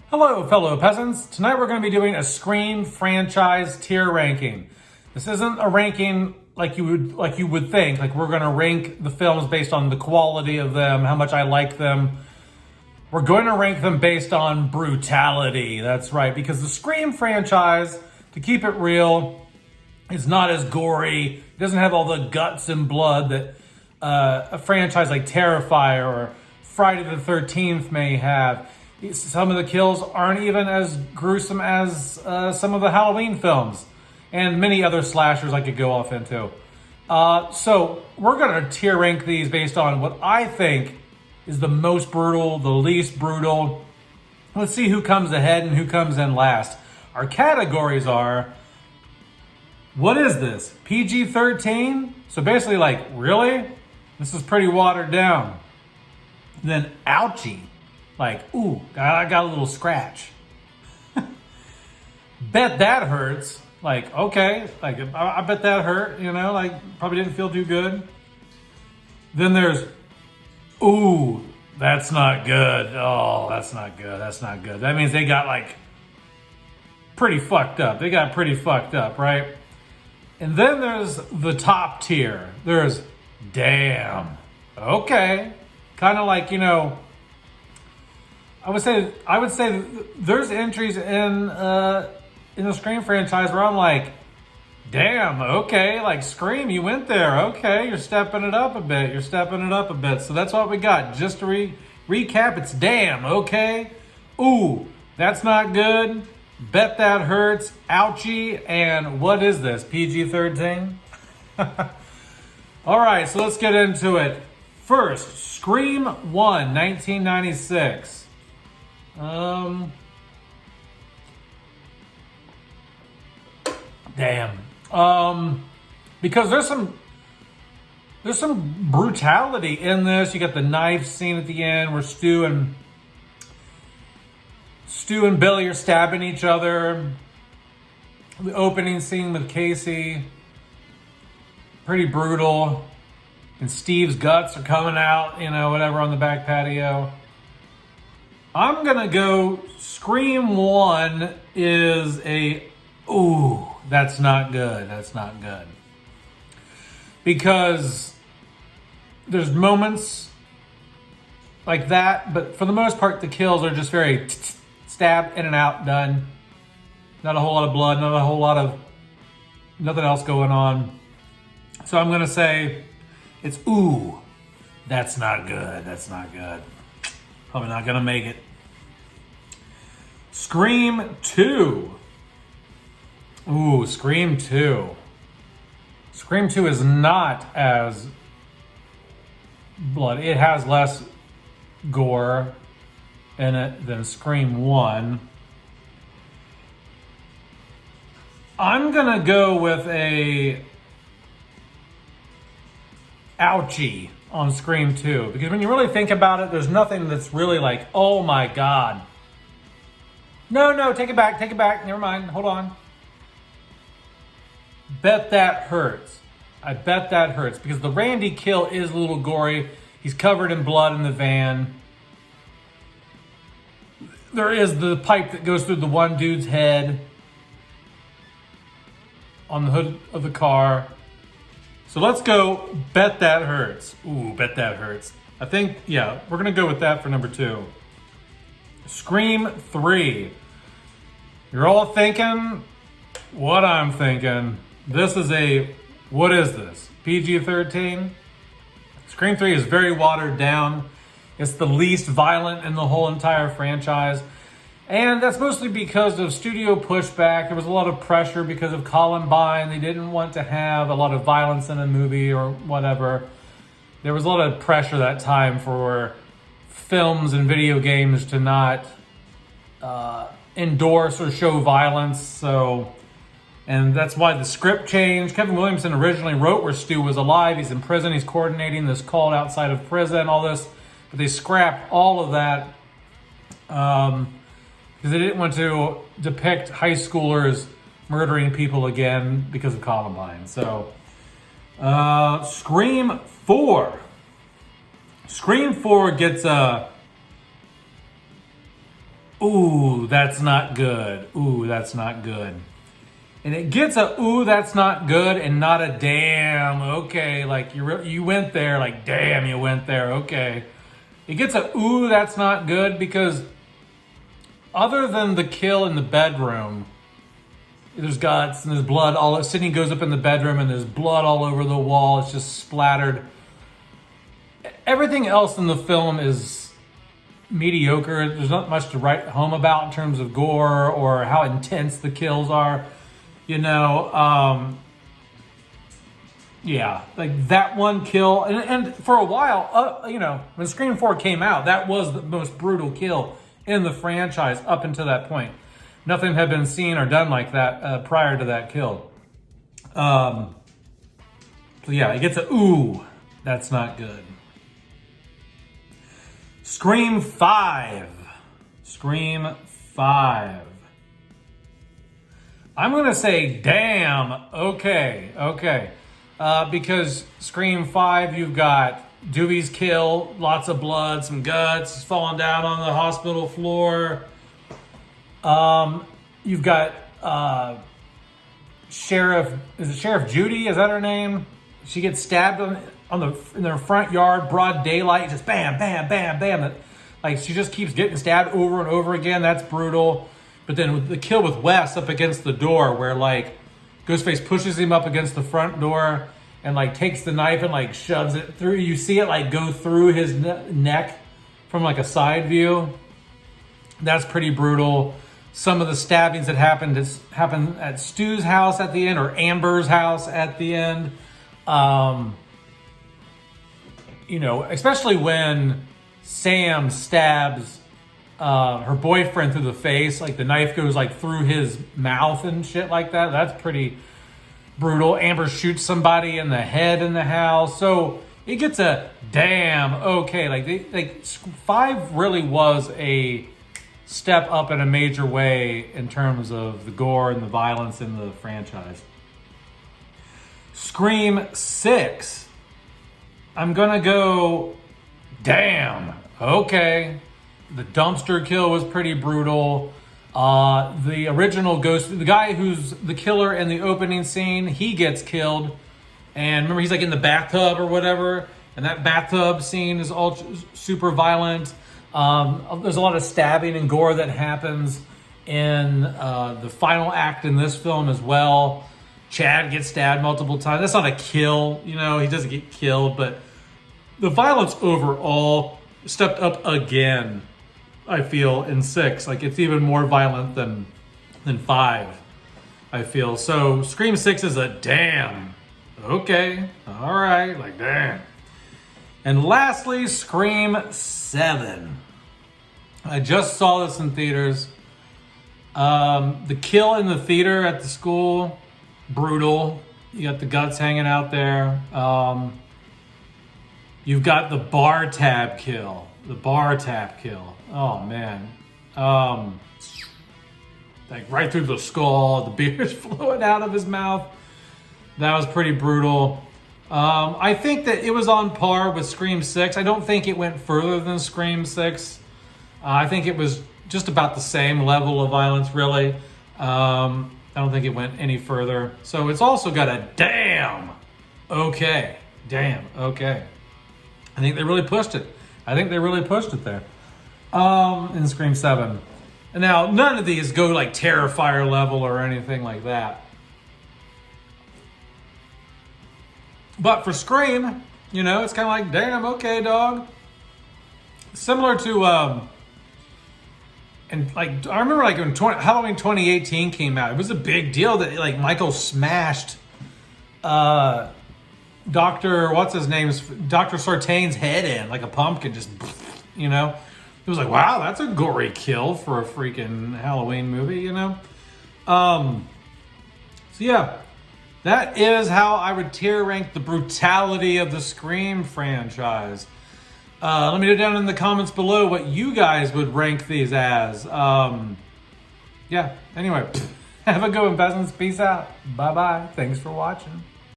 Hello, fellow peasants. Tonight we're going to be doing a Scream franchise tier ranking. This isn't a ranking like you would think. Like we're going to rank the films based on the quality of them, how much I like them. We're going to rank them based on brutality. That's right, because the Scream franchise, to keep it real, is not as gory. It doesn't have all the guts and blood that a franchise like Terrifier or Friday the 13th may have. Some of the kills aren't even as gruesome as some of the Halloween films and many other slashers I could go off into. So we're going to tier rank these based on what I think is the most brutal, the least brutal. Let's see who comes ahead and who comes in last. Our categories are, what is this? PG-13? So basically like, really? This is pretty watered down. Then ouchie. Like, ooh, I got a little scratch. Bet that hurts. Like, okay, like I bet that hurt, like probably didn't feel too good. Then there's, ooh, that's not good. Oh, that's not good. That's not good. That means they got like pretty fucked up. They got pretty fucked up, right? And then there's the top tier. There's, damn, okay. Kind of like, I would say there's entries in the Scream franchise where I'm like, damn, okay, like Scream, you went there, okay, you're stepping it up a bit, So that's what we got. Just to recap, it's damn, okay, ooh, that's not good, bet that hurts, ouchie, and what is this, PG-13? All right, so let's get into it. First, Scream 1, 1996. Damn. Because there's some brutality in this. You got the knife scene at the end where Stu and Billy are stabbing each other. The opening scene with Casey, pretty brutal. And Steve's guts are coming out, whatever, on the back patio. I'm gonna go Scream 1 is ooh, that's not good. That's not good. Because there's moments like that, but for the most part, the kills are just very stab, in and out, done. Not a whole lot of blood, not a whole lot of nothing else going on. So I'm gonna say it's ooh, that's not good. That's not good. Probably not gonna make it. Scream 2. Ooh, Scream 2. Scream 2 is not as bloody. It has less gore in it than Scream 1. I'm gonna go with a ouchie on Scream 2. Because when you really think about it, there's nothing that's really like, oh my God. No, take it back. Never mind, hold on. Bet that hurts. I bet that hurts because the Randy kill is a little gory. He's covered in blood in the van. There is the pipe that goes through the one dude's head on the hood of the car. So let's go, bet that hurts. Ooh, bet that hurts. I think, yeah, we're gonna go with that for number 2. Scream 3. You're all thinking what I'm thinking. This is what is this? PG-13? Scream 3 is very watered down. It's the least violent in the whole entire franchise. And that's mostly because of studio pushback. There was a lot of pressure because of Columbine. They didn't want to have a lot of violence in a movie or whatever. There was a lot of pressure that time for films and video games to not endorse or show violence. And that's why the script changed. Kevin Williamson originally wrote where Stu was alive. He's in prison. He's coordinating this call outside of prison, all this. But they scrapped all of that because they didn't want to depict high schoolers murdering people again because of Columbine. So, Scream 4. Scream 4 gets a ooh, that's not good. Ooh, that's not good. And it gets a ooh, that's not good, and not a damn, okay. Like you went there, like damn, you went there, okay. It gets a ooh, that's not good because other than the kill in the bedroom, there's guts and there's blood all. Sydney goes up in the bedroom and there's blood all over the wall. It's just splattered. Everything else in the film is mediocre. There's not much to write home about in terms of gore or how intense the kills are. You know, yeah, like that one kill, and for a while, you know, when Scream 4 came out, that was the most brutal kill in the franchise up until that point. Nothing had been seen or done like that prior to that kill. So yeah, it gets a ooh, that's not good. Scream 5. Scream 5. I'm going to say, damn, okay. Because Scream 5, you've got Dewey's kill, lots of blood, some guts, he's falling down on the hospital floor. You've got Sheriff Judy, is that her name? She gets stabbed in their front yard, broad daylight, just bam, bam, bam, bam. Like she just keeps getting stabbed over and over again. That's brutal. But then with the kill with Wes up against the door, where like Ghostface pushes him up against the front door and like takes the knife and like shoves it through. You see it like go through his neck from like a side view. That's pretty brutal. Some of the stabbings that happened at Stu's house at the end, or Amber's house at the end. You know, especially when Sam stabs her boyfriend through the face, like the knife goes like through his mouth and shit like that. That's pretty brutal. Amber shoots somebody in the head in the house. So it gets a damn okay. Like 5 really was a step up in a major way in terms of the gore and the violence in the franchise. Scream 6. I'm gonna go damn okay. The dumpster kill was pretty brutal. The original the guy who's the killer in the opening scene, he gets killed. And remember, he's like in the bathtub or whatever. And that bathtub scene is all super violent. There's a lot of stabbing and gore that happens in the final act in this film as well. Chad gets stabbed multiple times. That's not a kill, you know, he doesn't get killed, but the violence overall stepped up again, I feel, in 6. Like, it's even more violent than 5, I feel. So Scream 6 is a damn. Okay, all right, like damn. And lastly, Scream 7. I just saw this in theaters. The kill in the theater at the school, brutal. You got the guts hanging out there. You've got the bar tab kill. Oh, man. Like right through the skull, the beer's flowing out of his mouth. That was pretty brutal. I think that it was on par with Scream 6. I don't think it went further than Scream 6. I think it was just about the same level of violence, really. I don't think it went any further. So it's also got a damn okay. Damn okay. I think they really pushed it. There in Scream 7. And now, none of these go like Terrifier level or anything like that. But for Scream, you know, it's kind of like, damn, okay, dog. Similar to, and like, I remember like when Halloween 2018 came out, it was a big deal that like Michael smashed Dr. What's his name's Dr. Sartain's head in like a pumpkin, just, you know. It was like, wow, that's a gory kill for a freaking Halloween movie, you know. So yeah, that is how I would tier rank the brutality of the Scream franchise. Let me know down in the comments below what you guys would rank these as. Yeah, anyway, have a good one, peasants. Peace out. Bye-bye. Thanks for watching.